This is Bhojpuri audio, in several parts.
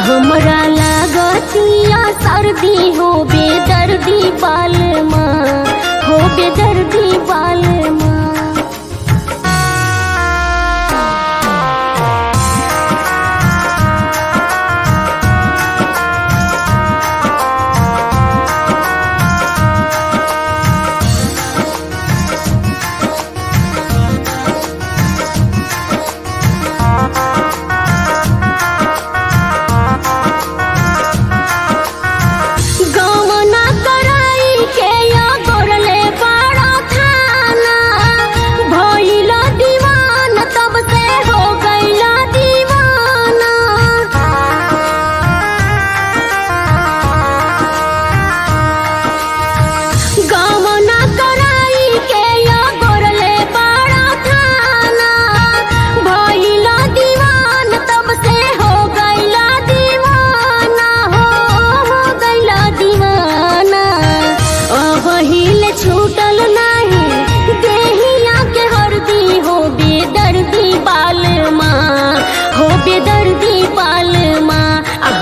हमरा लागतिया सर्दी हो बेदर्दी बालमा, हो बेदर्दी बालमा। छूटल नहीं देहिया के हरदी हो बेदर्दी बालमा, हो बेदर्दी बालमा।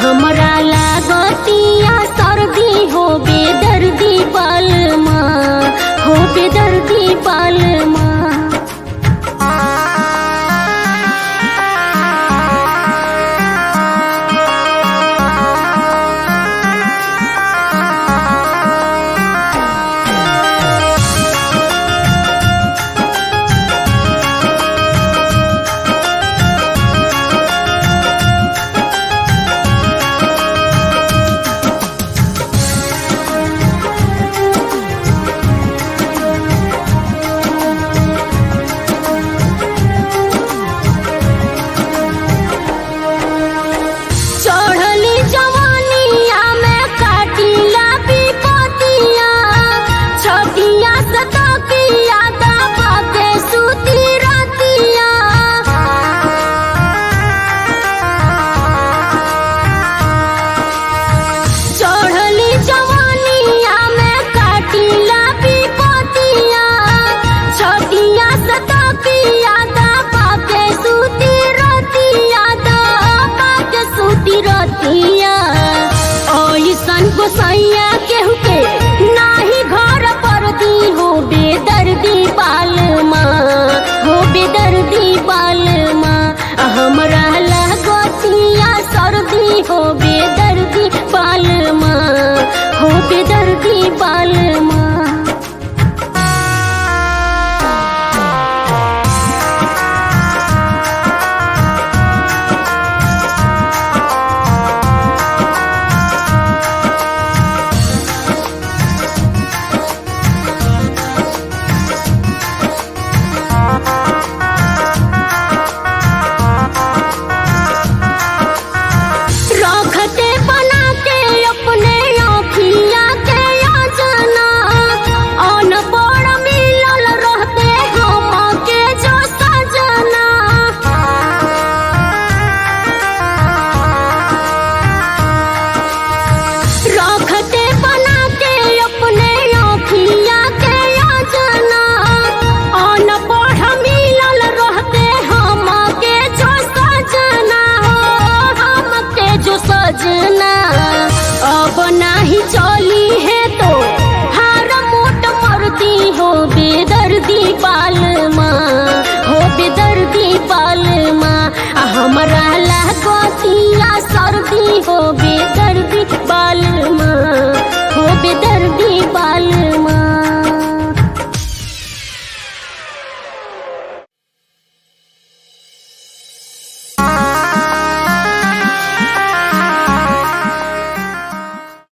हमरा लागतिया सर्दी हो बेदर्दी बालमा, हो बेदर्दी बालमा। गोसैया केहू के नाही घर पर दी हो बेदर्दी बालमा, हो बेदर्दी बालमा। हमरा लागतिया सर्दी हो बेदर्दी बालमा, हो बेदर्दी बालमा। अब नाही चली है तो हार मोट मरती हो बेदर्दी बालमा, हो बेदर्दी बालमा। हमरा लागतिया सर्दी हो बेदर्दी